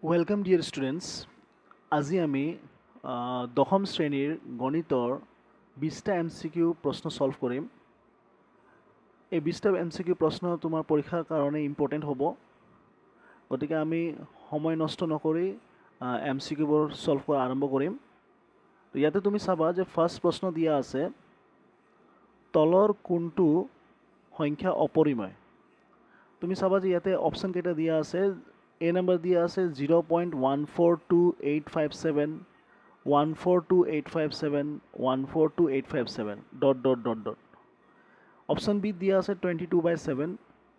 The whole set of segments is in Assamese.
Welcome dear students. আজি আমি দশম শ্ৰেণীৰ গণিতৰ 20টা MCQ প্ৰশ্ন সলভ কৰিম। এই 20টা MCQ প্ৰশ্ন তোমাৰ পৰীক্ষাৰ কাৰণে ইম্পৰ্টেণ্ট হ'ব, গতিকে আমি সময় নষ্ট নকৰি MCQবোৰ সলভ কৰা আৰম্ভ কৰিম। ইয়াতে তুমি চাবা যে ফাৰ্ষ্ট প্ৰশ্ন দিয়া আছে, তলৰ কোনটো সংখ্যা অপৰিমেয়। তুমি চাবা যে ইয়াতে অপশ্যন কেইটা দিয়া আছে। এ নাম্বাৰ দিয়া আছে 0.142857, 142857, 142857 dot dot dot dot. Option B দিয়া আছে 22/7,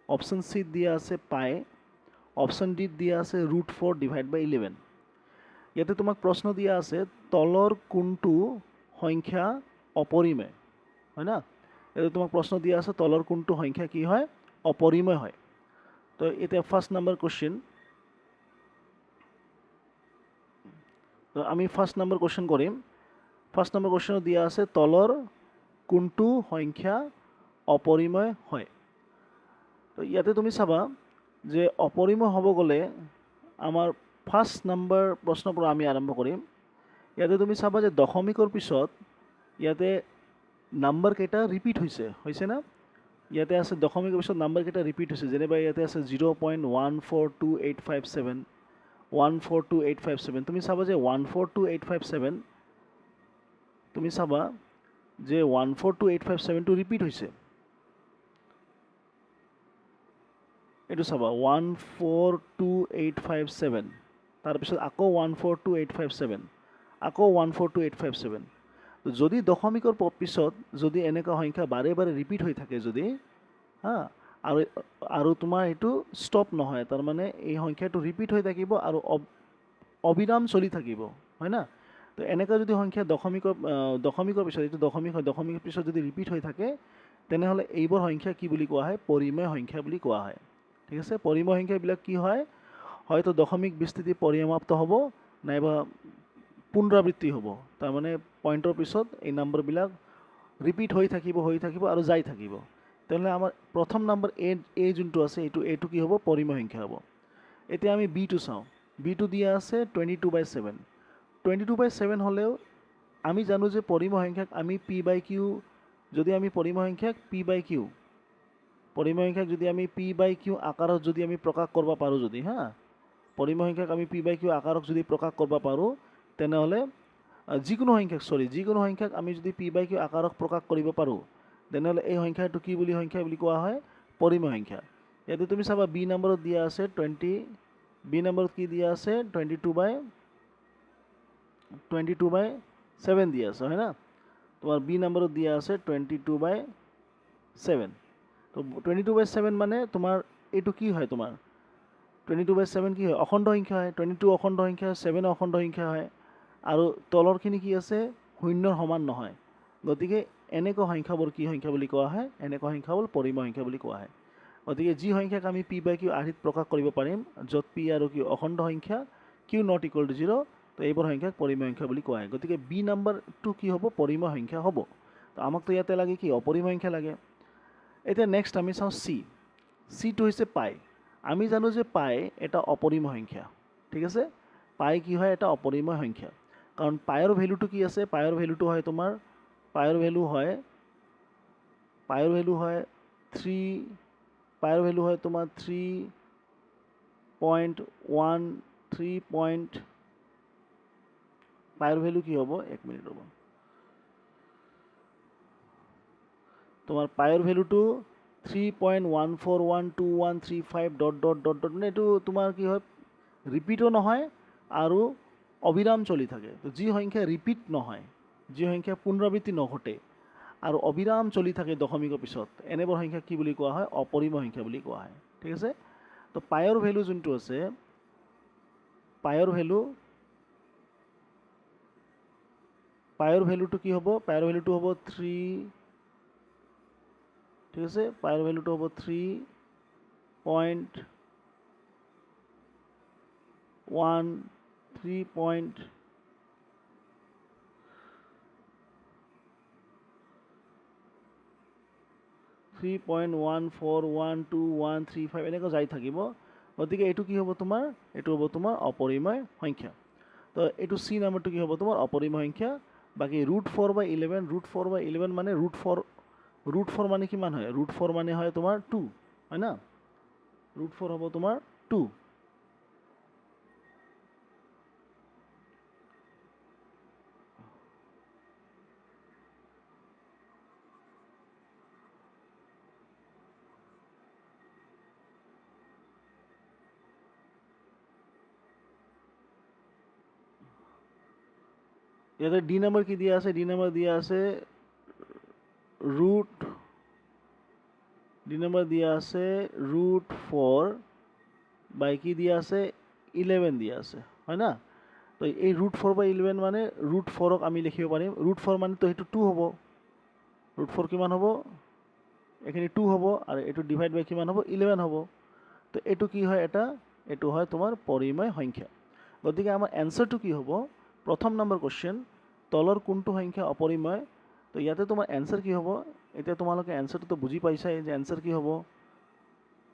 অপশ্যন চি দিয়া আছে পাই, অপশ্যন ডি দিয়া আছে √4/11। ইয়াতে তোমাক প্ৰশ্ন দিয়া আছে তলৰ কোনটো সংখ্যা অপৰিমেয়, হয় না? ইয়াতে তোমাক প্ৰশ্ন দিয়া আছে তলৰ কোনটো সংখ্যা কি হয়, অপৰিমেয় হয়। তো এতিয়া ফাৰ্স্ট নাম্বাৰ কোশ্চেন, তো আমি ফাৰ্স্ট নাম্বাৰ কোশ্চেন কৰিম। ফাৰ্স্ট নাম্বাৰ কোশ্চেন দিয়া আছে তলৰ কোনটো সংখ্যা অপৰিমেয় হয়। তো ইয়াতে তুমি চাবা যে অপৰিমেয় হ'ব গ'লে আমাৰ ফাৰ্স্ট নাম্বাৰ প্ৰশ্নৰ পৰা আমি আৰম্ভ কৰিম। ইয়াতে তুমি চাবা যে দশমিকৰ পিছত ইয়াতে নাম্বাৰ কেইটা ৰিপিট হৈছে না? ইয়াতে আছে দশমিকৰ পিছত নাম্বাৰ কেইটা ৰিপিট হৈছে, যেনিবা ইয়াতে আছে 0.142857, 142857। তুমি চাবা যে 142857, তুমি চাবা যে 142857টো ৰিপিট হৈছে। এইটো চাবা 142,857, তাৰপিছত আকৌ 142,857, আকৌ 142,857। যদি দশমিকৰ পিছত যদি এনেকুৱা সংখ্যা বাৰে বাৰে ৰিপিট হৈ থাকে যদি, আৰু তোমাৰ এইটো ষ্টপ নহয়, তাৰমানে এই সংখ্যাটো ৰিপিট হৈ থাকিব আৰু অবিৰাম চলি থাকিব, হয় না? তো এনেকুৱা যদি সংখ্যা দশমিকৰ পিছত, এইটো দশমিক হয়, দশমিকৰ পিছত যদি ৰিপিট হৈ থাকে, তেনেহ'লে এইবোৰ সংখ্যা কি বুলি কোৱা হয়? পৰিমেয় সংখ্যা বুলি কোৱা হয়। ঠিক আছে, পৰিমেয় সংখ্যাবিলাক কি হয়? হয়তো দশমিক বিস্তৃতি পৰিসমাপ্ত হ'ব, নাইবা পুনৰাবৃত্তি হ'ব। তাৰমানে পইণ্টৰ পিছত এই নাম্বাৰবিলাক ৰিপিট হৈ থাকিব আৰু যাই থাকিব। তেনেহ'লে আমাৰ প্ৰথম নাম্বাৰ এ যোনটো আছে, এইটো কি হ'ব? পৰিমেয় সংখ্যা হ'ব। এতিয়া আমি বিটো চাওঁ। বিটো দিয়া আছে 22/7। 22/7 হ'লেও আমি জানো যে পৰিমেয় সংখ্যাক আমি p/q, যদি আমি পৰিমেয় সংখ্যাক p/q, পৰিমেয় সংখ্যাক যদি আমি p/q আকাৰত যদি আমি প্ৰকাশ কৰিব পাৰোঁ, যদি পৰিমেয় সংখ্যাক আমি p/q আকাৰত যদি প্ৰকাশ কৰিব পাৰোঁ, তেনেহ'লে যিকোনো সংখ্যাক আমি যদি p/q আকাৰত প্ৰকাশ কৰিব পাৰোঁ, তেনেহ'লে এই সংখ্যাটো কি বুলি কোৱা হয়? পৰিমেয় সংখ্যা। ইয়াতে তুমি চাবা বি নম্বৰত দিয়া আছে বি নম্বৰত কি দিয়া আছে? 22/7 দিয়া আছে, হয় না? তোমাৰ বি নম্বৰত দিয়া আছে 22/7। তো 22/7 মানে তোমাৰ এইটো কি হয়? তোমাৰ 22/7 কি হয়? অখণ্ড সংখ্যা হয়। 22 অখণ্ড সংখ্যা, 7 অখণ্ড সংখ্যা হয়, আৰু তলৰখিনি কি আছে? শূন্যৰ সমান নহয়। গতিকে এনেকুৱা সংখ্যাবোৰ কি সংখ্যা বুলি কোৱা হয়? এনেকুৱা সংখ্যাবোৰ পৰিমেয় সংখ্যা বুলি কোৱা হয়। গতিকে যি সংখ্যাক আমি p/q আৰ্হিত প্ৰকাশ কৰিব পাৰিম, য'ত p আৰু q অখণ্ড সংখ্যা, q ≠ 0, তো এইবোৰ সংখ্যাক পৰিমেয় সংখ্যা বুলি কোৱা হয়। গতিকে বি নাম্বাৰটো কি হ'ব? পৰিমেয় সংখ্যা হ'ব। তো আমাকতো ইয়াতে লাগে কি? অপৰিমেয় সংখ্যা লাগে। এতিয়া নেক্সট আমি চাওঁ চি। চিটো হৈছে পাই। আমি জানো যে পাই এটা অপৰিমেয় সংখ্যা। ঠিক আছে, পাই কি হয়? এটা অপৰিমেয় সংখ্যা। কাৰণ পাইৰ ভেলুটো কি আছে? পাইৰ ভেলুটো হয় তোমাৰ, পাইৰ ভেলু হয় 3, পাইৰ ভেলু হয় তোমাৰ 3.13 পাইৰ ভেলু কি হ'ব? এক মিনিট ৰ'ব। তোমাৰ পাইৰ ভেলুটো 3.141235 ডট ডট ডট ডট, মানে এইটো তোমাৰ কি হয়? ৰিপিটো নহয় আৰু অবিৰাম চলি থাকে। তো যি সংখ্যা ৰিপিট নহয়, যি সংখ্যা পুনৰাবৃত্তি নঘটে আৰু অবিৰাম চলি থাকে দশমিকৰ পিছত, এনেবোৰ সংখ্যা কি বুলি কোৱা হয়? অপৰিমেয় সংখ্যা বুলি কোৱা হয়। ঠিক আছে, তো পাইৰ ভেলু যোনটো আছে, পাইৰ ভেলুটো কি হ'ব? পাইৰ ভেলুটো হ'ব 3। ঠিক আছে, পাইৰ ভেলুটো হ'ব 3.141235 এনেকৈ যাই থাকিব। গতিকে এইটো কি হ'ব তোমাৰ, এইটো হ'ব তোমাৰ অপৰিমেয় সংখ্যা। তো এইটো চি নাম্বাৰটো কি হ'ব তোমাৰ অপৰিমেয় সংখ্যা। বাকী √4/11, √4/11 মানে √4 মানে কিমান হয়, √4 মানে হয় তোমাৰ 2, হয় না, √4 হ'ব তোমাৰ 2। ইয়াতে ডি নাম্বাৰ কি দিয়া আছে, ডি নাম্বাৰ দিয়া আছে √4 কি দিয়া আছে 11 দিয়া আছে, হয় না। তো এই √4/11 মানে √4ক আমি লিখিব পাৰিম, √4 মানে তো সেইটো 2 হ'ব, √4 কিমান হ'ব, এইখিনি 2 হ'ব, আৰু এইটো ডিভাইড বাই কিমান হ'ব 11 হ'ব। তো এইটো কি হয়, এইটো হয় তোমাৰ পৰিমেয় সংখ্যা। গতিকে আমাৰ এনচাৰটো কি হ'ব, প্ৰথম নম্বৰ কুৱেশ্যন, তলৰ কোনটো সংখ্যা অপৰিমেয়। তো ইয়াতে তোমাৰ এনচাৰ কি হ'ব, এতিয়া তোমালোকে এনচাৰটো বুজি পাইছাই যে এনচাৰ কি হ'ব।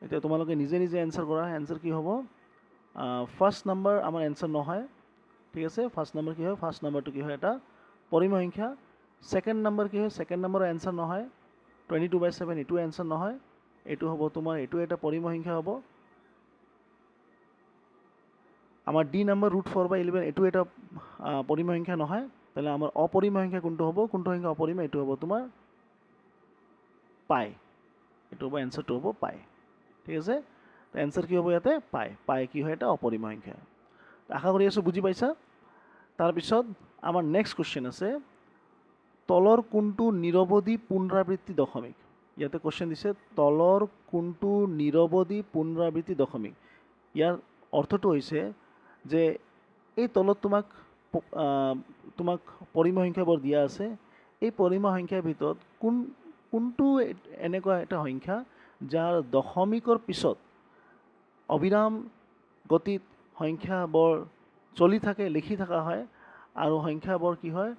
এতিয়া তোমালোকে নিজে নিজে এনচাৰ কৰা, এনচাৰ কি হ'ব, ফাৰ্ষ্ট নম্বৰ আমাৰ এনচাৰ নহয়, ঠিক আছে। ফাৰ্ষ্ট নম্বৰ কি হয়, ফাৰ্ষ্ট নম্বৰটো কি হয়, এটা পৰিমেয় সংখ্যা। ছেকেণ্ড নম্বৰ কি হয়, ছেকেণ্ড নম্বৰৰ এনচাৰ নহয়, 22/7 এইটো এনচাৰ নহয়, এইটো হ'ব তোমাৰ, এইটো এটা পৰিমেয় সংখ্যা হ'ব। আমাৰ ডি নম্বৰ √4/11 এইটো এটা পৰিমেয় সংখ্যা নহয়, তাহলে আমাৰ অপৰিমেয় সংখ্যা কোনটো হ'ব, কোনটো সংখ্যা অপৰিমেয়, এইটো হ'ব তোমাৰ পাই, এইটো হ'ব এনচাৰটো হ'ব পাই, ঠিক আছে। এনচাৰ কি হ'ব ইয়াতে পাই কি হয়, এটা অপৰিমেয় সংখ্যা। আশা কৰি আছোঁ বুজি পাইছা। তাৰপিছত আমাৰ নেক্সট কুৱেশ্যন আছে, তলৰ কোনটো নিৰৱধি পুনৰাবৃত্তি দশমিক। ইয়াতে কুৱেশ্যন দিছে তলৰ কোনটো নিৰৱধি পুনৰাবৃত্তি দশমিক। ইয়াৰ অৰ্থটো হৈছে যে এই তলত তোমাক পৰিমেয় সংখ্যাবোৰ দিয়া আছে, এই পৰিমেয় সংখ্যাৰ ভিতৰত কোনটো এনেকুৱা এটা সংখ্যা যাৰ দশমিকৰ পিছত অবিৰাম গতিত সংখ্যাবোৰ চলি থাকে, লিখি থকা হয়, আৰু সংখ্যাবোৰ কি হয়,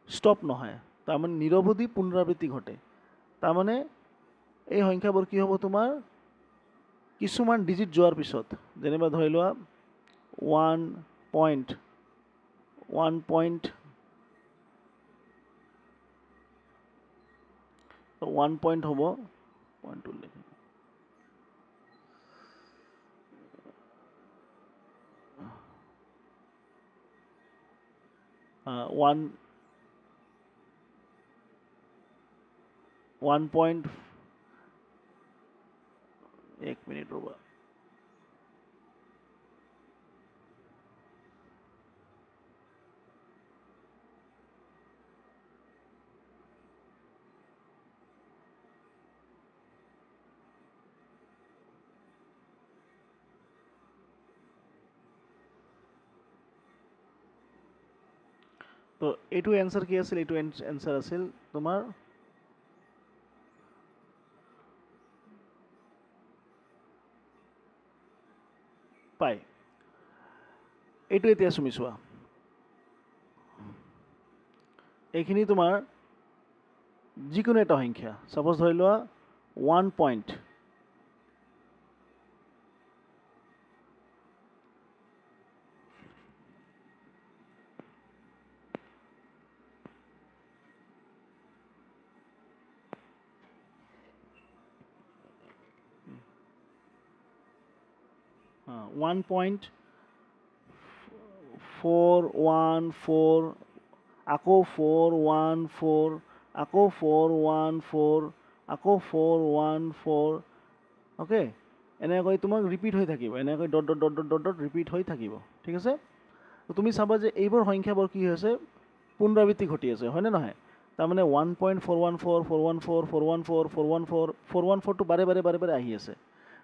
ষ্টপ নহয়, তাৰমানে নিৰৱধি পুনৰাবৃত্তি ঘটে। তাৰমানে এই সংখ্যাবোৰ কি হ'ব তোমাৰ কিছুমান ডিজিট যোৱাৰ পিছত, যেনিবা ধৰি লোৱা 1 পইণ্ট হ'ব, পইণ্টটো লিখিম, 1 এক মিনিট ৰ'বা, তো এইটো এনচাৰ কি আছিল, এইটো এনচাৰ আছিল তোমাৰ পাই। এইটো এতিয়া তুমি চোৱা, এইখিনি তোমাৰ যিকোনো এটা সংখ্যা, ছাপ'জ ধৰি লোৱা 1 পইণ্ট, হ্যাঁ 1.414, আকৌ 414, আকৌ 414, আকৌ 414, অ'কে, এনেকৈ তোমাক ৰিপিট হৈ থাকিব, এনেকৈ dot dot dot dot dot dot repeat হৈ থাকিব, ঠিক আছে। তুমি চাবা যে এইবোৰ সংখ্যাবোৰ কি হৈছে, পুনৰাবৃত্তি ঘটি আছে, হয়নে নহয়। তাৰমানে 1.414, 414, 414, 414, 414টো বাৰে বাৰে আহি আছে।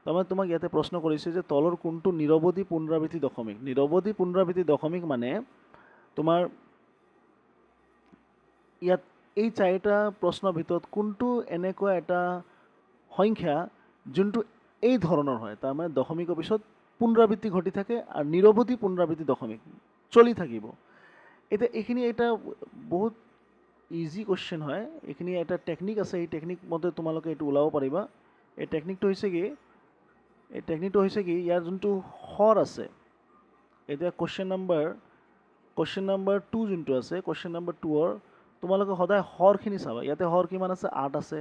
তাৰমানে তোমাক ইয়াতে প্ৰশ্ন কৰিছে যে তলৰ কোনটো নিৰৱধি পুনৰাবৃত্তি দশমিক। নিৰৱধি পুনৰাবৃত্তি দশমিক মানে তোমাৰ ইয়াত এই চাৰিটা প্ৰশ্নৰ ভিতৰত কোনটো এনেকুৱা এটা সংখ্যা যোনটো এই ধৰণৰ হয়, তাৰমানে দশমিকৰ পিছত পুনৰাবৃত্তি ঘটি থাকে আৰু নিৰৱধি পুনৰাবৃত্তি দশমিক চলি থাকিব। এতিয়া এইখিনি এটা বহুত ইজি কুৱেশ্যন হয়, এইখিনি এটা টেকনিক আছে, এই টেকনিক মতে তোমালোকে এইটো ওলাব পাৰিবা। এই টেকনিকটো হৈছে কি, এই টেকনিকটো হৈছে কি ইয়াৰ যোনটো হৰ আছে এতিয়া কুৱেশ্যন নম্বৰ 2 যোনটো আছে কুৱেশ্যন নম্বৰ 2ৰ তোমালোকে সদায় হৰখিনি চাবা ইয়াতে হৰ কিমান আছে 8 আছে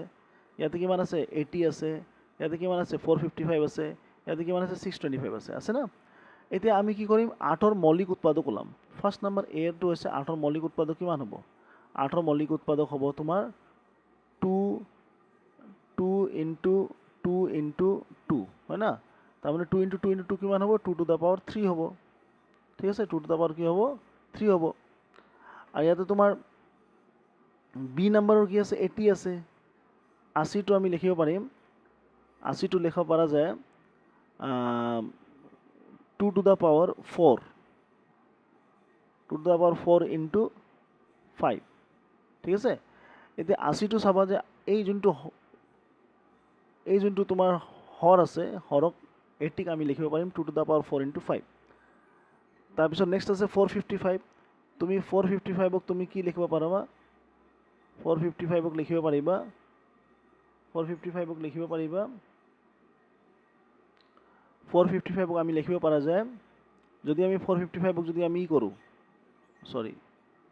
ইয়াতে কিমান আছে 80 আছে ইয়াতে কিমান আছে 455 আছে ইয়াতে কিমান আছে 625 আছে না এতিয়া আমি কি কৰিম 8ৰ মৌলিক উৎপাদক ওলাম ফাৰ্ষ্ট নম্বৰ এটো হৈছে 8ৰ মৌলিক উৎপাদক কিমান হ'ব 8ৰ মৌলিক উৎপাদক হ'ব তোমাৰ 2 ইনটু 2 ইনটু 2 হয় না তাৰমানে 2 ইনটু 2 ইনটু 2 কিমান হ'ব 2 টু দা পাৱাৰ 3 হ'ব ঠিক আছে 2 টু দা পাৱাৰ কি হ'ব 3 হ'ব আৰু ইয়াতে তোমাৰ বি নম্বৰৰ কি আছে 80 আছে 80টো আমি লিখিব পাৰিম 80টো লিখিব পৰা যায় 2 to the power 4 2 to the power 4 into 5 ঠিক আছে এতিয়া 80টো চাবা যে এই যোনটো তোমাৰ হৰ আছে হৰক 80ক আমি লিখিব পাৰিম 2 টু দা পাৱাৰ 4 ইনটু 5 তাৰপিছত নেক্সট আছে 455 তুমি 455ক তুমি কি লিখিব পাৰিবা 455ক লিখিব পাৰিবা 455ক আমি লিখিব পৰা যায় যদি আমি 455ক যদি আমি কৰোঁ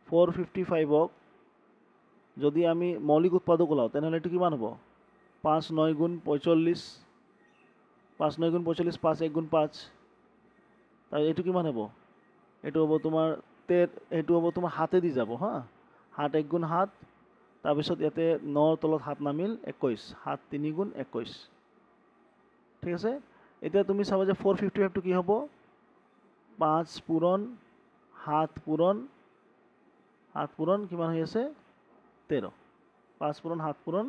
455ক যদি আমি মৌলিক উৎপাদক ওলাওঁ তেনেহ'লে এইটো কিমান হ'ব 5 9 গুণ 45 5 9 গুণ 45 5 1 গুণ 5 তাৰ এইটো কিমান হ'ব এইটো হ'ব তোমাৰ এইটো হ'ব তোমাৰ হাতে দি যাব হা 7 1 গুণ 7 তাৰপিছত ইয়াতে 9ৰ তলত 7 নামিল 21 7 3 গুণ 21 ঠিক আছে এতিয়া তুমি চাবা যে 455টো কি হ'ব 5 পূৰণ 7 পূৰণ কিমান হৈ আছে 13 5 পূৰণ 7 পূৰণ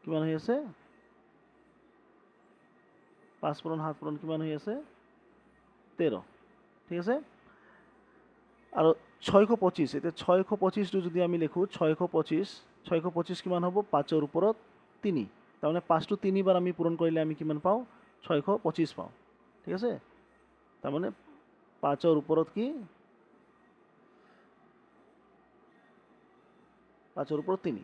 কিমান হৈ আছে 5 পূৰণ 7 পূৰণ কিমান হৈ আছে 13 ঠিক আছে আৰু 625 এতিয়া 625টো যদি আমি লিখোঁ 625 কিমান হ'ব 5ৰ ওপৰত 3 তাৰমানে 5টো 3 বাৰ আমি পূৰণ কৰিলে আমি কিমান পাওঁ 625 পাওঁ ঠিক আছে তাৰমানে 5ৰ ওপৰত কি 5ৰ ওপৰত 3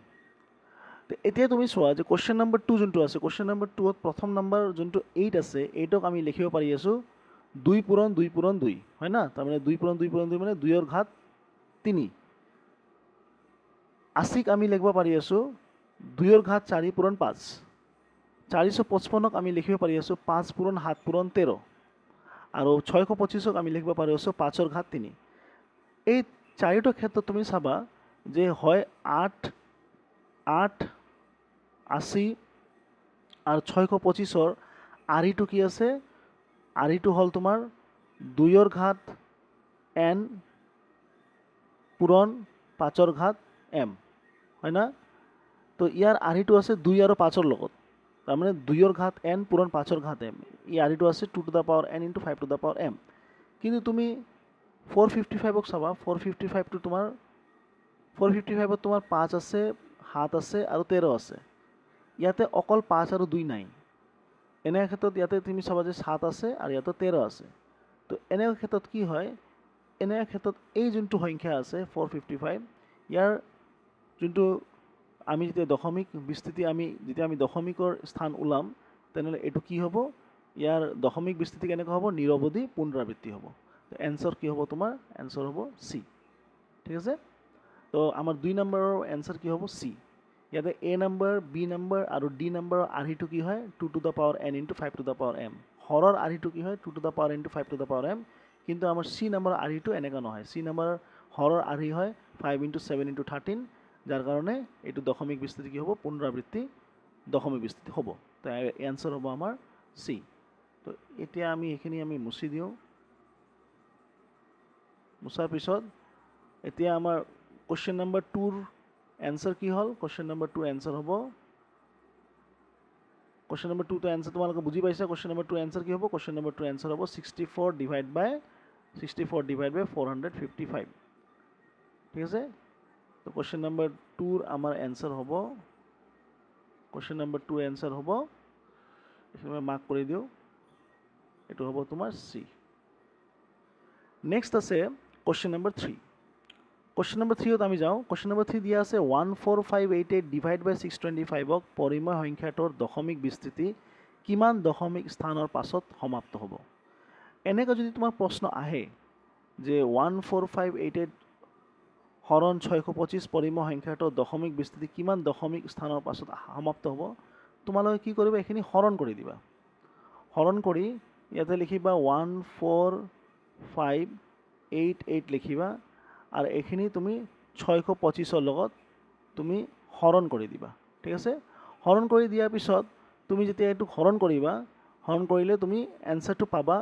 এতিয়া তুমি চোৱা যে কুৱেশ্যন নম্বৰ 2 যোনটো আছে কুৱেশ্যন নম্বৰ 2ত প্ৰথম নম্বৰ যোনটো 8 আছে 8ক আমি লিখিব পাৰি আছোঁ 2 পূৰণ 2 পূৰণ 2 হয় না তাৰমানে 2 পূৰণ 2 পূৰণ 2 মানে 2ৰ ঘাত 3 80ক আমি লিখিব পাৰি আছোঁ 2ৰ ঘাত 4 পূৰণ 5 455ক আমি লিখিব পাৰি আছোঁ 5 পূৰণ 7 পূৰণ 13 আৰু 625ক আমি লিখিব পাৰি আছোঁ 5ৰ ঘাত 3 এই চাৰিটা ক্ষেত্ৰত তুমি চাবা যে হয় 8 80 আৰু 625ৰ আৰিটো কি আছে আৰিটো হ'ল তোমাৰ 2ৰ ঘাত n পূৰণ 5ৰ ঘাত m হয় না তো ইয়াৰ আৰিটো আছে 2 আৰু 5ৰ লগত তাৰমানে 2ৰ ঘাত n পূৰণ 5ৰ ঘাত m এই আৰিটো আছে 2 to the power n into 5 to the power m কিন্তু তুমি 455ক চাবা 455টো তোমাৰ 455ত তোমাৰ 5 আছে 7 আছে আৰু 13 আছে ইয়াতে অকল 5 আৰু 2 নাই এনে ক্ষেত্ৰত ইয়াতে তুমি চাবা যে 7 আছে আৰু ইয়াতে 13 আছে তো এনে ক্ষেত্ৰত কি হয় এনে ক্ষেত্ৰত এই যোনটো সংখ্যা আছে 455 ইয়াৰ যোনটো আমি যেতিয়া দশমিক বিস্তৃতি যেতিয়া আমি দশমিকৰ স্থান ওলাম তেনেহ'লে এইটো কি হ'ব ইয়াৰ দশমিক বিস্তৃতি কেনেকৈ হ'ব নিৰৱধি পুনৰাবৃত্তি হ'ব তো এনচাৰ কি হ'ব তোমাৰ এনচাৰ হ'ব চি ঠিক আছে তো আমাৰ 2 নম্বৰৰ এনচাৰ কি হ'ব চি ইয়াতে এ নম্বৰ বি নম্বৰ আৰু ডি নম্বৰৰ আৰ্হিটো কি হয় 2 to the power n into 5 to the power m হৰৰ আৰ্হিটো কি হয় 2 to the power n into 5 to the power m কিন্তু আমাৰ চি নম্বৰৰ আৰ্হিটো এনেকুৱা নহয় চি নম্বৰৰ হৰৰ আৰ্হি হয় 5 ইনটু 7 ইনটু 13 যাৰ কাৰণে এইটো দশমিক বিস্তৃতি কি হ'ব পুনৰাবৃত্তি দশমিক বিস্তৃতি হ'ব তো এনচাৰ হ'ব আমাৰ চি তো এতিয়া আমি এইখিনি আমি মুছি দিওঁ মুছাৰ পিছত এতিয়া আমাৰ কুৱেশ্যন নম্বৰ 2ৰ এনচাৰ কি হ'ল কুৱেশ্যন নম্বৰ 2 এনচাৰ হ'ব কুৱেশ্যন নম্বৰ 2 টো এনচাৰ তোমালোকে বুজি পাইছা কুৱেশ্যন নম্বৰ 2 এনচাৰ কি হ'ব কুৱেশ্যন নম্বৰ 2 এনচাৰ হ'ব 64 ডিভাইড বাই 455 ঠিক আছে তো কুৱেশ্যন নম্বৰ 2ৰ আমাৰ এনচাৰ হ'ব কুৱেশ্যন নম্বৰ 2 এনচাৰ হ'ব এইখিনি মই মাৰ্ক কৰি দিওঁ এইটো হ'ব তোমাৰ চি নেক্সট আছে কুৱেশ্যন নম্বৰ 3 কুৱেশ্যন নম্বৰ 3ত আমি যাওঁ কুৱেশ্যন নম্বৰ 3 দিয়া আছে 14588 ডিভাইড বাই 625ক পৰিমেয় সংখ্যাটোৰ দশমিক বিস্তৃতি কিমান দশমিক স্থানৰ পাছত সমাপ্ত হ'ব। এনেকৈ যদি তোমাৰ প্ৰশ্ন আহে যে 14588 হৰণ 625 পৰিমেয় সংখ্যাটোৰ দশমিক বিস্তৃতি কিমান দশমিক স্থানৰ পাছত সমাপ্ত হ'ব, তোমালোকে কি কৰিবা, এইখিনি হৰণ কৰি দিবা। হৰণ কৰি ইয়াতে লিখিবা 14588 লিখিবা আৰু এইখিনি তুমি 625ৰ লগত তুমি হৰণ কৰি দিবা। ঠিক আছে, হৰণ কৰি দিয়াৰ পিছত তুমি যেতিয়া এইটো হৰণ কৰিবা, হৰণ কৰিলে তুমি এনচাৰটো পাবা,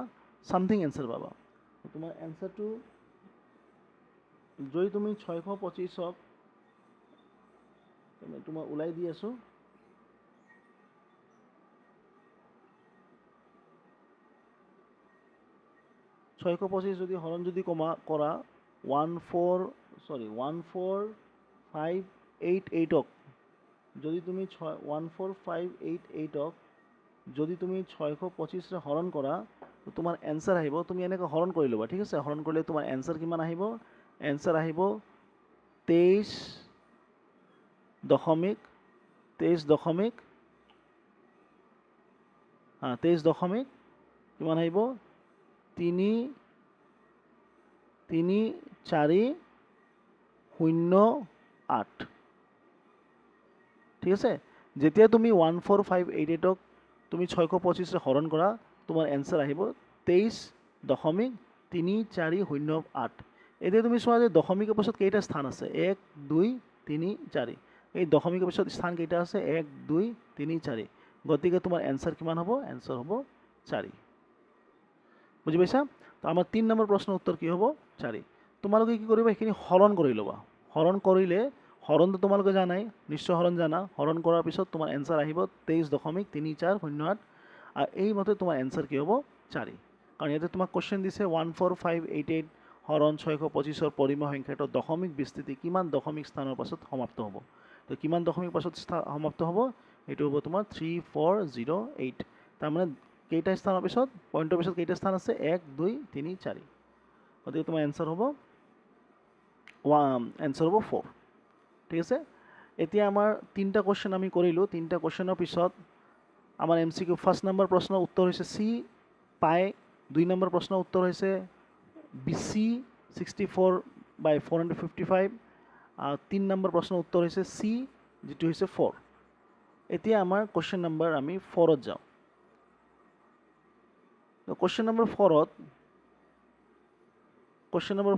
সামথিং এনচাৰ পাবা। তোমাৰ এনচাৰটো যদি তুমি 625ক তোমাক ওলাই দি আছোঁ, ছয়শ পঁচিছ যদি হৰণ যদি কৰা 14588ক যদি তুমি 14588ক যদি তুমি 625ৰে হৰণ কৰা, তোমাৰ এনচাৰ আহিব, তুমি এনেকৈ হৰণ কৰি ল'বা। ঠিক আছে, হৰণ কৰিলে তোমাৰ এনচাৰ কিমান আহিব, এনচাৰ আহিব 23 দশমিক 23 দশমিক কিমান আহিব 33408। ঠিক আছে, যেতিয়া তুমি 14588ক তুমি 625ৰে হৰণ কৰা, তোমাৰ এনচাৰ আহিব 23.3408। এতিয়া তুমি চোৱা যে দশমিকৰ পাছত কেইটা স্থান আছে, 1 2 3 4। এই দশমিকৰ পিছত স্থান কেইটা আছে, 1 2 3 4। গতিকে তোমাৰ এনচাৰ কিমান হ'ব, এনচাৰ হ'ব 4। বুজি পাইছা? তো আমাৰ 3 নম্বৰ প্ৰশ্নৰ উত্তৰ কি হ'ব, 4। তোমালোকে কি কৰিবা, এইখিনি হৰণ কৰি ল'বা। হৰণ কৰিলে, হৰণটো তোমালোকে জানাই, নিশ্চয় হৰণ জানা। হৰণ কৰাৰ পিছত তোমাৰ এনচাৰ আহিব 23.3408 আৰু এইমতে তোমাৰ এনচাৰ কি হ'ব, 4। কাৰণ ইয়াতে তোমাক কুৱেশ্যন দিছে 14588 হৰণ 625ৰ পৰিমেয় সংখ্যাটোৰ দশমিক বিস্তৃতি কিমান দশমিক স্থানৰ পাছত সমাপ্ত হ'ব। তো কিমান দশমিক পাছত সমাপ্ত হ'ব, এইটো হ'ব তোমাৰ 3408। তাৰমানে কেইটা স্থানৰ পিছত, পইণ্টৰ পিছত কেইটা স্থান আছে, 1 2 3 4। গতিকে তোমাৰ এনচাৰ হ'ব 4। ঠিক আছে, এতিয়া আমাৰ 3টা কুৱেশ্যন আমি কৰিলোঁ। 3টা কুৱেশ্যনৰ পিছত আমাৰ MCQ ফাৰ্ষ্ট নম্বৰ প্ৰশ্নৰ উত্তৰ হৈছে চি পাই, 2 নম্বৰ প্ৰশ্নৰ উত্তৰ হৈছে BC 64/455, 3 নম্বৰ প্ৰশ্নৰ উত্তৰ হৈছে চি, যিটো হৈছে 4। এতিয়া আমাৰ কুৱেশ্যন নম্বৰ আমি 4ত যাওঁ। কুৱেশ্যন নম্বৰ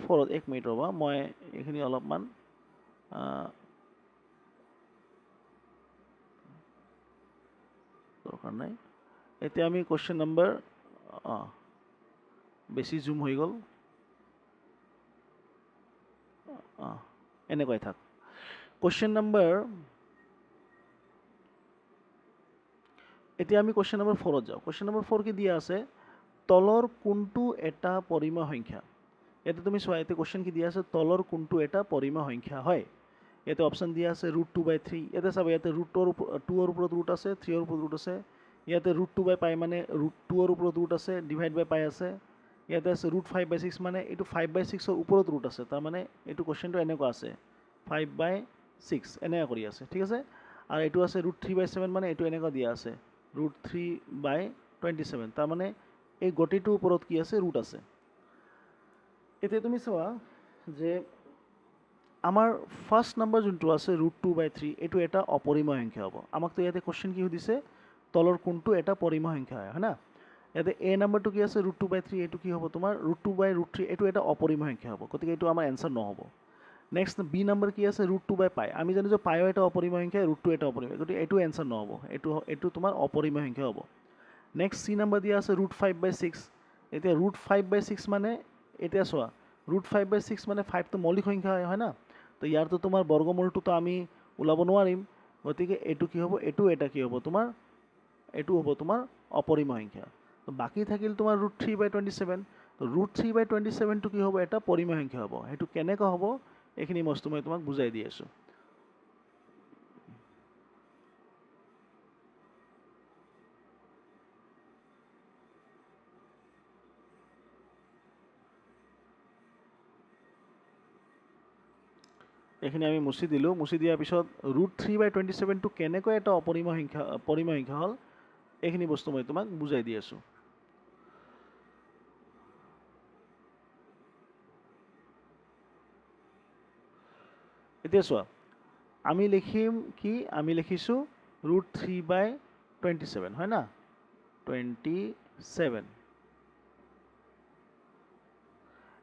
4ত, এক মিনিট ৰ'বা, মই এইখিনি অলপমান দৰকাৰ নাই। এতিয়া আমি কুৱেশ্যন নম্বৰ, বেছি জুম হৈ গ'ল, এনেকুৱাই থাক। কুৱেশ্যন নম্বৰ, এতিয়া আমি কুৱেশ্যন নম্বৰ 4ত যাওঁ। কুৱেশ্যন নম্বৰ 4 কি দিয়া আছে, তলৰ কোনটো এটা পৰিমেয় সংখ্যা। ইয়াতে তুমি চোৱা, ইয়াতে কুৱেশ্যন কি দিয়া আছে, তলৰ কোনটো এটা পৰিমেয় সংখ্যা হয়। ইয়াতে অপশ্যন দিয়া আছে √2/3। ইয়াতে চাবা, ইয়াতে √2ৰ ওপৰত ৰুট আছে, 3ৰ ওপৰত ৰুট আছে। ইয়াতে √2/π মানে √2ৰ ওপৰত ৰুট আছে, /π আছে। ইয়াতে আছে √5/6 মানে এইটো 5/6ৰ ওপৰত ৰুট আছে। তাৰমানে এইটো কুৱেশ্যনটো এনেকুৱা আছে, 5/6 এনেকুৱা কৰি আছে। ঠিক আছে, আৰু এইটো আছে √3/7 মানে এইটো এনেকুৱা দিয়া আছে, √3/27। তাৰমানে এই গোটেইটোৰ ওপৰত কি আছে, ৰুট আছে। এতিয়া তুমি চোৱা যে আমাৰ ফাৰ্ষ্ট নম্বৰ যোনটো আছে √2/3, এইটো এটা অপৰিমেয় সংখ্যা হ'ব। আমাকতো ইয়াতে কুৱেশ্যন কি সুধিছে, তলৰ কোনটো এটা পৰিমেয় সংখ্যা হয়, হয় না। ইয়াতে এ নম্বৰটো কি আছে, √2/3, এইটো কি হ'ব তোমাৰ √2/√3, এইটো এটা অপৰিমেয় সংখ্যা হ'ব। গতিকে এইটো আমাৰ এনচাৰ নহ'ব। নেক্সট বি নম্বৰ কি আছে, √2/π। আমি জানো যে পায়ো এটা অপৰিমেয় সংখ্যা, √2 এটা অপৰিমেয়, গতিকে এইটো এনচাৰ নহ'ব, এইটো তোমাৰ অপৰিমেয় সংখ্যা হ'ব। নেক্সট চি নম্বৰ দিয়া আছে √5/6। এতিয়া √5/6 মানে, এতিয়া চোৱা, √5/6 মানে 5টো মৌলিক সংখ্যা হয় না। তো ইয়াৰতো তোমাৰ বৰ্গমূলটোতো আমি ওলাব নোৱাৰিম। গতিকে এইটো কি হ'ব, এইটো এটা কি হ'ব তোমাৰ, এইটো হ'ব তোমাৰ অপৰিমেয় সংখ্যা। তো বাকী থাকিল তোমাৰ √3/27। তো √3/27টো কি হ'ব, এটা পৰিমেয় সংখ্যা হ'ব। সেইটো কেনেকৈ হ'ব, এইখিনি বস্তু মই তোমাক বুজাই দি আছোঁ। এইখিনি আমি মুছি দিলোঁ। মুছি দিয়াৰ পিছত √3/27টো কেনেকৈ এটা পৰিমেয় সংখ্যা হ'ল, এইখিনি বস্তু মই তোমাক বুজাই দি আছোঁ। এতিয়া চোৱা, আমি লিখিম কি, আমি লিখিছোঁ √3/27 হয় না, 27।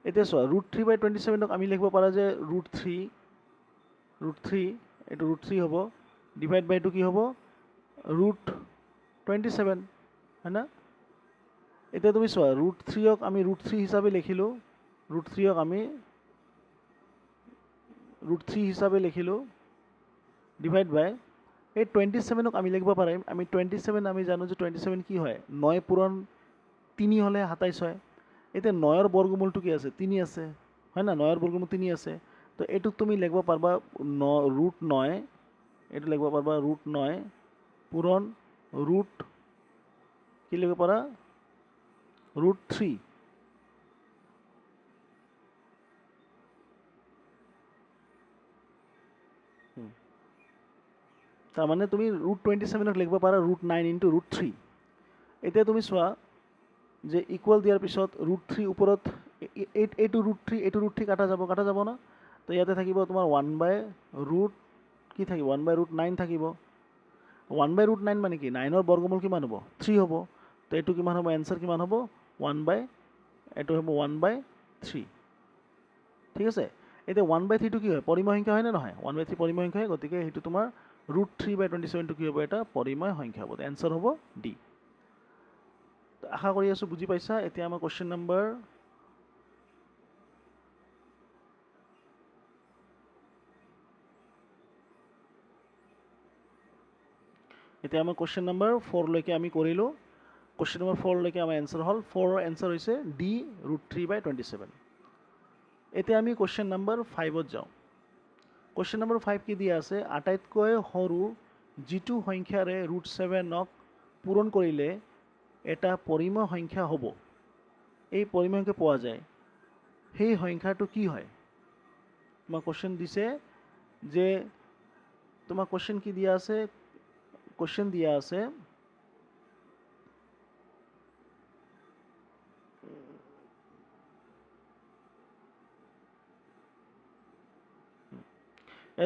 এতিয়া চোৱা √3/27ক আমি লিখিব পাৰা যে √3 এইটো √3 হ'ব, ডিভাইড বাই এইটো কি হ'ব √27 হয় না। এতিয়া তুমি চোৱা √3ক আমি √3 হিচাপে লিখিলোঁ, √3ক আমি √3 হিচাপে লিখিলোঁ, ডিভাইড বাই এই 27ক আমি লিখিব পাৰিম, আমি 27 আমি জানো যে 27 কি হয়, 9 পূৰণ 3 হ'লে 27 হয়। এতিয়া 9ৰ বৰ্গমূলটো কি আছে, 3 আছে হয় না, 9ৰ বৰ্গমূল 3 আছে। তো এইটোক তুমি লিখিব পাৰবা √9, এইটো লিখিব পাৰবা √9 পূৰণ কি লিখিব পাৰা √3। তাৰমানে তুমি √27ক লিখিব পাৰা √9 × √3। এতিয়া তুমি চোৱা যে ইকুৱেল দিয়াৰ পিছত √3 ওপৰত এইটো √3 কাটা যাব না। তো ইয়াতে থাকিব তোমাৰ 1/√, কি থাকিব 1/√9 থাকিব। 1/√9 মানে কি, 9ৰ বৰ্গমূল কিমান হ'ব, 3 হ'ব। তো এইটো কিমান হ'ব, এনচাৰ কিমান হ'ব, এইটো হ'ব 1/3। ঠিক আছে। এতিয়া 1/3টো কি হয়, পৰিমেয় সংখ্যা হয় নে নহয়, 1/3 পৰিমেয় সংখ্যা হয়, গতিকে সেইটো তোমাৰ √3/27টো কি হ'ব, এটা পৰিমেয় সংখ্যা হ'ব। এনচাৰ হ'ব ডি। আশা কৰি আছোঁ বুজি পাইছা। এতিয়া আমাৰ কুৱেশ্যন নম্বৰ কুৱেশ্যন নম্বৰ 4লৈকে আমি কৰিলোঁ। কুৱেশ্যন নম্বৰ 4লৈকে আমাৰ এনচাৰ হ'ল, 4ৰ এনচাৰ হৈছে ডি √3/27। এতিয়া আমি কুৱেশ্যন নম্বৰ 5ত যাওঁ। কুৱেশ্যন নম্বৰ 5 কি দিয়া আছে, আটাইতকৈ সৰু যিটো সংখ্যাৰে √7ক পূৰণ কৰিলে এটা পৰিমেয় সংখ্যা হ'ব, এই পৰিমেয় সংখ্যা পোৱা যায়, সেই সংখ্যাটো কি হয়। তোমাক কুৱেশ্যন দিছে যে, তোমাক কুৱেশ্যন কি দিয়া আছে, কুৱেশ্যন দিয়া আছে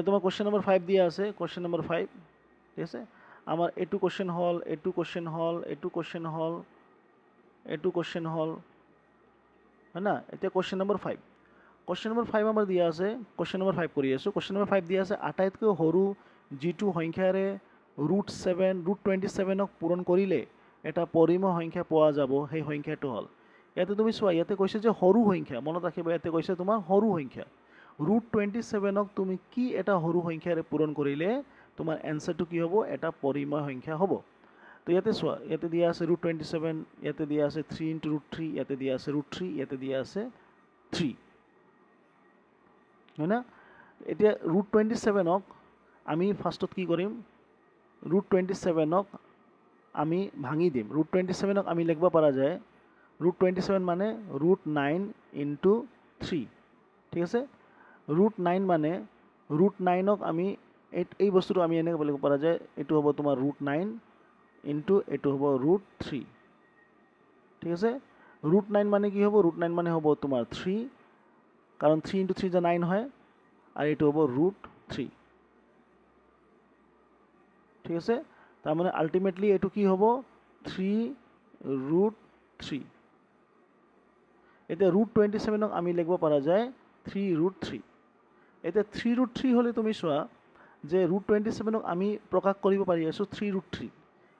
তোমার কোশ্চেন নম্বর 5 দিয়া আছে, কোশ্চেন নম্বর 5, ঠিক আছে। আমার এটু কোশ্চেন হল, এটু কোশ্চেন হল, এটু কোশ্চেন হল, এটু কোশ্চেন হল, হয় না। এতিয়া কোশ্চেন নম্বৰ 5, কোশ্চেন নম্বৰ 5 আমাৰ দিয়া আছে, কোশ্চেন নম্বৰ 5 কৰি আছোঁ। কোশ্চেন নম্বৰ 5 দিয়া আছে, আটাইতকৈ সৰু যিটো সংখ্যাৰে √27ক পূৰণ কৰিলে এটা পৰিমেয় সংখ্যা পোৱা যাব, সেই সংখ্যাটো হ'ল। ইয়াতে তুমি চোৱা, ইয়াতে কৈছে যে সৰু সংখ্যা, মনত ৰাখিবা, ইয়াতে কৈছে তোমাৰ সৰু সংখ্যা। √27ক তুমি কি এটা সৰু সংখ্যাৰে পূৰণ কৰিলে তোমাৰ এনচাৰটো কি হ'ব, এটা পৰিমেয় সংখ্যা হ'ব। তো ইয়াতে চোৱা, ইয়াতে দিয়া আছে √27, ইয়াতে দিয়া আছে 3 × √3, ইয়াতে দিয়া আছে √3, ইয়াতে দিয়া আছে 3, হয় না। এতিয়া √27ক আমি ফাৰ্ষ্টত কি কৰিম, √27ক আমি ভাঙি দিম। √27ক আমি লিখিব পৰা যায়, √27 মানে √9 × 3, ঠিক আছে। √9 মানে √9ক আমি এই বস্তুটো আমি এনেকৈ লিখিব পৰা যায়, এইটো হ'ব তোমাৰ √9 × এইটো হ'ব √3, ঠিক আছে। √9 মানে কি হ'ব, √9 মানে হ'ব তোমাৰ 3, কাৰণ 3 × 3 যে 9 হয়, আৰু এইটো হ'ব √3, ঠিক আছে। তাৰমানে আল্টিমেটলি এইটো কি হ'ব, 3√3। এতিয়া √27ক আমি লিখিব পৰা যায় 3√3। এতিয়া 3√3 হ'লে তুমি চোৱা যে √27ক আমি প্ৰকাশ কৰিব পাৰি আছোঁ 3√3।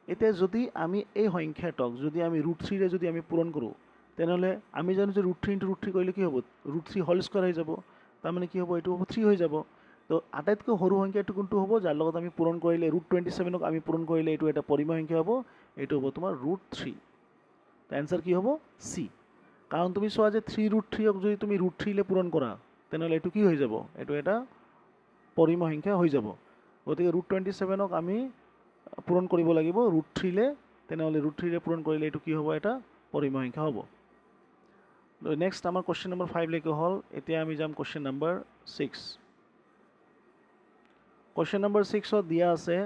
এতিয়া যদি আমি এই সংখ্যাটোক যদি আমি √3ৰে যদি আমি পূৰণ কৰোঁ, তেনেহ'লে আমি জানো যে √3 × √3 কৰিলে কি হ'ব, √3 হোল স্কোৱাৰ হৈ যাব। তাৰমানে কি হ'ব, এইটো হ'ব 3 হৈ যাব। তো আটাইতকৈ সৰু সংখ্যাটো কোনটো হ'ব, যাৰ লগত আমি পূৰণ কৰিলে, √27ক আমি পূৰণ কৰিলে এইটো এটা পৰিমেয় সংখ্যা হ'ব, এইটো হ'ব তোমাৰ √3। তো এনচাৰ কি হ'ব, চি। কাৰণ তুমি চোৱা যে 3√3ক যদি তুমি √3লে পূৰণ কৰা, তেনেহ'লে এইটো কি হৈ যাব, এইটো এটা পৰিমেয় সংখ্যা হৈ যাব। গতিকে √27ক আমি পূৰণ কৰিব লাগিব √3লে, তেনেহ'লে √3ৰে পূৰণ কৰিলে এইটো কি হ'ব, এটা পৰিমেয় সংখ্যা হ'ব। নেক্সট আমাৰ কুৱেশ্যন নম্বৰ 5লৈকে হ'ল। এতিয়া আমি যাম কুৱেশ্যন নম্বৰ 6। কুৱেশ্যন নম্বৰ 6ত দিয়া আছে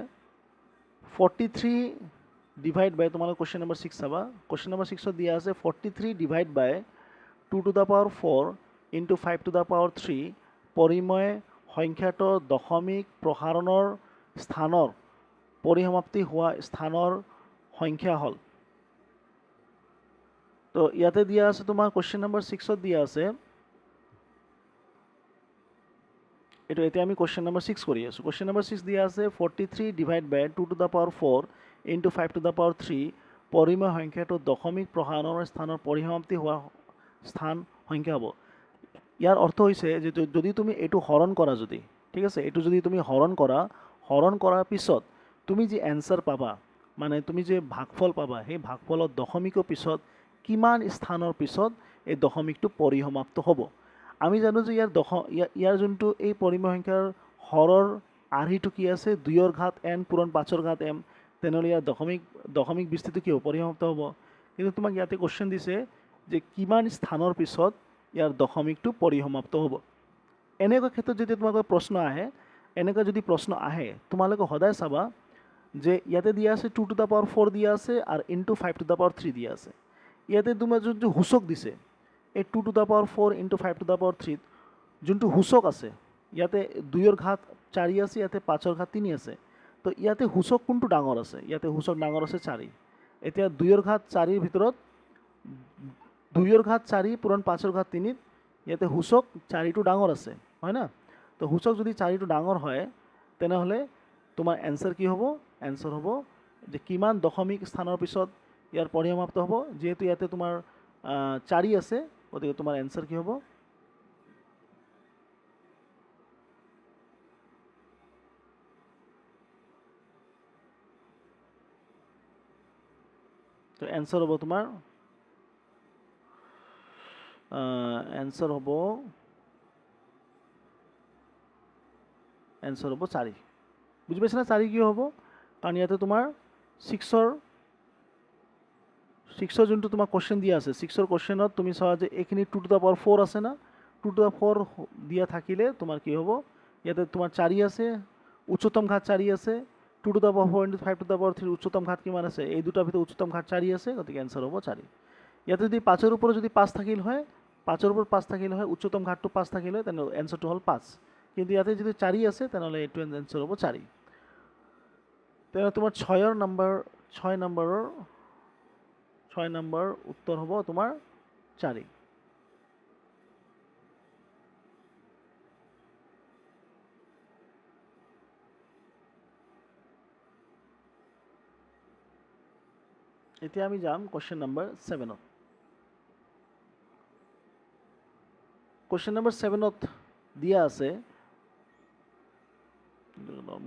43 ডিভাইড বাই তোমালোকে কুৱেশ্যন নম্বৰ 6 চাবা কুৱেশ্যন নম্বৰ 6ত দিয়া আছে 43 divide by 2 to the power 4 into 5 to the power 3 পৰিময় সংখ্যাটোৰ দশমিক প্ৰসাৰণৰ স্থানৰ পৰিসমাপ্তি হোৱা স্থানৰ সংখ্যা হ'ল তো ইয়াতে দিয়া আছে তোমাৰ কুৱেশ্যন নম্বৰ 6ত দিয়া আছে এইটো এতিয়া আমি কুৱেশ্যন নম্বৰ 6 কৰি আছোঁ কুৱেশ্যন নম্বৰ 6 দিয়া আছে 43 divide by 2 to the power 4 into 5 to the power 3 পৰিময় সংখ্যাটো দশমিক প্ৰসাৰণৰ স্থানৰ পৰিসমাপ্তি হোৱা স্থান সংখ্যা হ'ব ইয়াৰ অৰ্থ হৈছে যে যদি তুমি এইটো হৰণ কৰা যদি ঠিক আছে এইটো যদি তুমি হৰণ কৰাৰ পিছত তুমি যি এনসাৰ পাবা মানে তুমি যে ভাগফল পাবা সেই ভাগফলৰ দশমিকৰ পিছত কিমান স্থানৰ পিছত এই দশমিকটো পৰিসমাপ্ত হ'ব আমি জানো যে ইয়াৰ যোনটো এই পৰিময় সংখ্যাৰ হৰৰ আৰ্হিটো কি আছে 2 ৰ ঘাত n পূৰণ 5 ৰ ঘাত m তেনেহ'লে ইয়াৰ দশমিক বিস্তৃতি কি হ'ব পৰিসমাপ্ত হ'ব কিন্তু তোমাক ইয়াতে কোৱেশ্চন দিছে যে কিমান স্থানৰ পিছত ইয়াৰ দশমিকটো পৰিসমাপ্ত হ'ব এনেকুৱা ক্ষেত্ৰত যদি তোমালোকৰ প্ৰশ্ন আহে তোমালোকে সদায় চাবা যে ইয়াতে দিয়া আছে 2 টু দ্য পাৱাৰ 4 দিয়া আছে আৰু ইনটু 5 টু দ্য পাৱাৰ 3 দিয়া আছে ইয়াতে তোমাৰ যোনটো সূচক দিছে এই 2 to the power 4 into 5 to the power 3 যোনটো সূচক আছে ইয়াতে 2 ৰ ঘাত 4 আছে ইয়াতে 5 ৰ ঘাত 3 আছে তো ইয়াতে সূচক কোনটো ডাঙৰ আছে ইয়াতে সূচক ডাঙৰ আছে 4 এতিয়া 2 ৰ ঘাত 4 ৰ ভিতৰত 2 ৰ ঘাত 4 পূৰণ 5 ৰ ঘাত 3 ইয়াতে সূচক 4টো ডাঙৰ আছে হয় না তো সূচক যদি 4টো ডাঙৰ হয় তেনেহ'লে তোমাৰ এনসাৰ কি হ'ব এনসাৰ হ'ব যে কিমান দশমিক স্থানৰ পিছত ইয়াৰ পৰিসমাপ্ত হ'ব যেহেতু ইয়াতে তোমাৰ 4 আছে গতিকে তোমাৰ এনসাৰ কি হ'ব তো এনসাৰ হ'ব তোমাৰ এনসার হ'ব 4 বুঝি পাইছা না 4 কিয় হ'ব কাৰণ ইয়াতে তোমাৰ 6ৰ যোনটো তোমাৰ কোৱেশ্চন দিয়া আছে 6ৰ কোৱেশ্চনত তুমি চাবা যে এইখিনি 2 টু দ্য পাৱাৰ 4 আছে না 2 টু দ্য 4 দিয়া থাকিলে তোমাৰ কি হ'ব ইয়াতে তোমাৰ 4 আছে উচ্চতম ঘাত 4 আছে 2 to the power 4 into 5 to the power 3 উচ্চতম ঘাত কিমান আছে এই দুটাৰ ভিতৰত উচ্চতম ঘাত 4 আছে গতিকে এনসাৰ হ'ব 4 ইয়াতে যদি 5ৰ ওপৰত যদি 5 থাকিল হয় 5ৰ ওপৰত 5 থাকিল হয় উচ্চতম ঘাতটো 5 থাকিল হয় তেনে এনসাৰটো হ'ল 5 কিন্তু ইয়াতে যদি 4 আছে তেনেহ'লে এইটো এনসাৰ হ'ব 4 তেনে তোমাৰ 6 নম্বৰ উত্তৰ হ'ব তোমাৰ 4 এতিয়া আমি যাম কোৱেশ্চন নম্বৰ 7ত কোৱেশ্চন নম্বৰ 7ত দিয়া আছে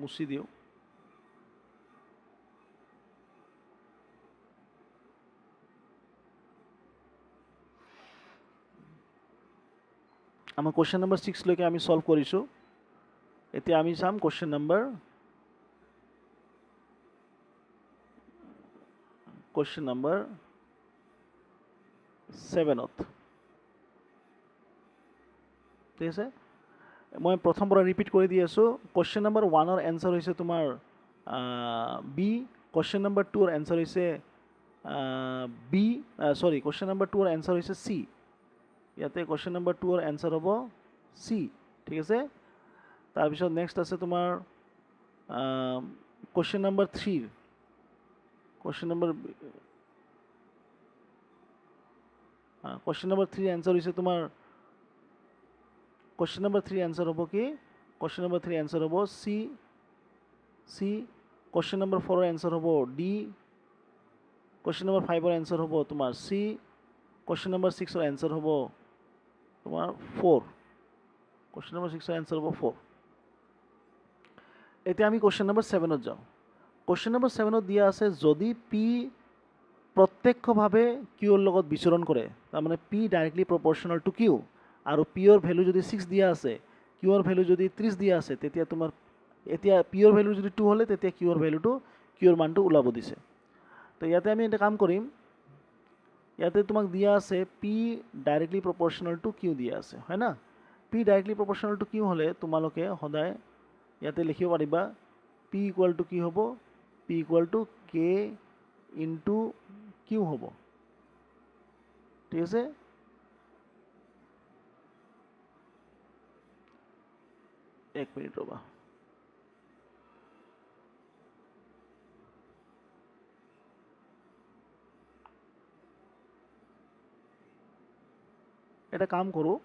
মুছি দিওঁ আমাৰ কোৱেশ্চন নম্বৰ 6 লৈকে আমি সলভ কৰিছোঁ এতিয়া আমি চাম কোৱেশ্চন নম্বৰ 7ত ঠিক আছে মই প্ৰথম পৰা ৰিপিট কৰি দি আছোঁ কোৱেশ্চন নম্বৰ 1ৰ এনসাৰ হৈছে তোমাৰ বি কোৱেশ্চন নম্বৰ 2ৰ এনসাৰ হৈছে কোৱেশ্চন নম্বৰ 2ৰ এনসাৰ হৈছে চি ইয়াতে কোৱেশ্চন নম্বৰ 2ৰ এনসাৰ হ'ব চি ঠিক আছে তাৰপিছত নেক্সট আছে তোমাৰ question number 3 question number 3 answer হৈছে তোমাৰ কোৱেশ্চন নম্বৰ 3 এনসাৰ হ'ব কি কোৱেশ্চন নম্বৰ 3 এনসাৰ হ'ব চি কোৱেশ্চন নম্বৰ 4ৰ এনসাৰ হ'ব ডি কোৱেশ্চন নম্বৰ 5ৰ এনসাৰ হ'ব তোমাৰ চি কোৱেশ্চন নম্বৰ 6ৰ এনসাৰ হ'ব তোমাৰ 4 কোৱেশ্চন নম্বৰ 6ৰ এনসাৰ হ'ব 4 এতিয়া আমি কোৱেশ্চন নম্বৰ 7ত যাওঁ কোৱেশ্চন নম্বৰ 7ত দিয়া আছে যদি পি প্ৰত্যক্ষভাৱে কিউৰ লগত বিচৰণ কৰে তাৰমানে P directly proportional to Q আৰু পিৰ ভ্যালু যদি 6 দিয়া আছে কিউৰ ভ্যালু যদি 30 দিয়া আছে তেতিয়া তোমাৰ এতিয়া পিৰ ভ্যালু যদি 2 হলে তেতিয়া কিউৰ ভ্যালুটো কিউৰ মানটো ওলাব দিছে তো ইয়াতে আমি এটা কাম কৰিম ইয়াতে তোমাক দিয়া আছে P directly proportional to Q দিয়া আছে হয় না P directly proportional to Q হলে তোমালোকে সদায় ইয়াতে লিখিব পাৰিবা পি ইকুৱেল টু কি হ'ব P equal to K into Q হ'ব ঠিক আছে এক মিনিট ৰ'বা এটা কাম কৰোঁ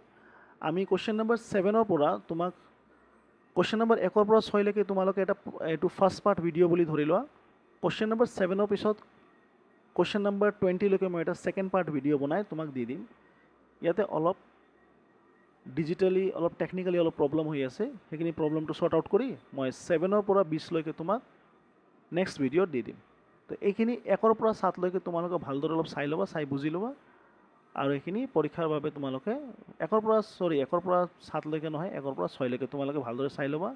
আমি কুৱেশ্যন নম্বৰ 7ৰ পৰা তোমাক কুৱেশ্যন নম্বৰ 1ৰ পৰা 6 লৈকে তোমালোকে এটা এইটো ফাৰ্ষ্ট পাৰ্ট ভিডিঅ' বুলি ধৰি লোৱা কুৱেশ্যন নম্বৰ 7ৰ পিছত কুৱেশ্যন নম্বৰ 20 লৈকে মই এটা ছেকেণ্ড পাৰ্ট ভিডিঅ' বনাই তোমাক দি দিম ইয়াতে অলপ ডিজিটেলি অলপ টেকনিকেলি অলপ প্ৰব্লেম হৈ আছে সেইখিনি প্ৰব্লেমটো শ্বৰ্ট আউট কৰি মই 7ৰ পৰা 20 লৈকে তোমাক নেক্সট ভিডিঅ'ত দি দিম তো এইখিনি 1ৰ পৰা 7 লৈকে তোমালোকে ভালদৰে অলপ চাই ল'বা চাই বুজি ল'বা আৰু এইখিনি পৰীক্ষাৰ বাবে তোমালোকে 1ৰ পৰা 7 লৈকে নহয় 1ৰ পৰা 6 লৈকে তোমালোকে ভালদৰে চাই ল'বা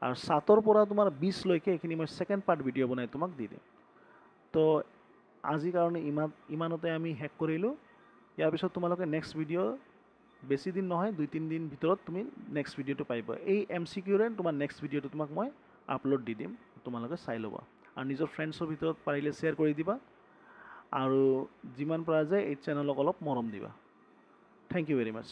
আৰু 7ৰ পৰা তোমাৰ 20 লৈকে এইখিনি মই ছেকেণ্ড পাৰ্ট ভিডিঅ' বনাই তোমাক দি দিম তো আজিৰ কাৰণে ইমানতে আমি শেষ কৰিলোঁ ইয়াৰ পিছত তোমালোকে নেক্সট ভিডিঅ' বেছি দিন নহয় 2-3 দিন ভিতৰত তুমি নেক্সট ভিডিঅ'টো পাইবা এই MCQৰে তোমাৰ নেক্সট ভিডিঅ'টো তোমাক মই আপলোড দি দিম তোমালোকে চাই ল'বা আৰু নিজৰ ফ্ৰেণ্ডছৰ ভিতৰত পাৰিলে শ্বেয়াৰ কৰি দিবা আৰু যিমান পৰা যায় এই চেনেলক অলপ মৰম দিবা থেংক ইউ ভেৰি মাছ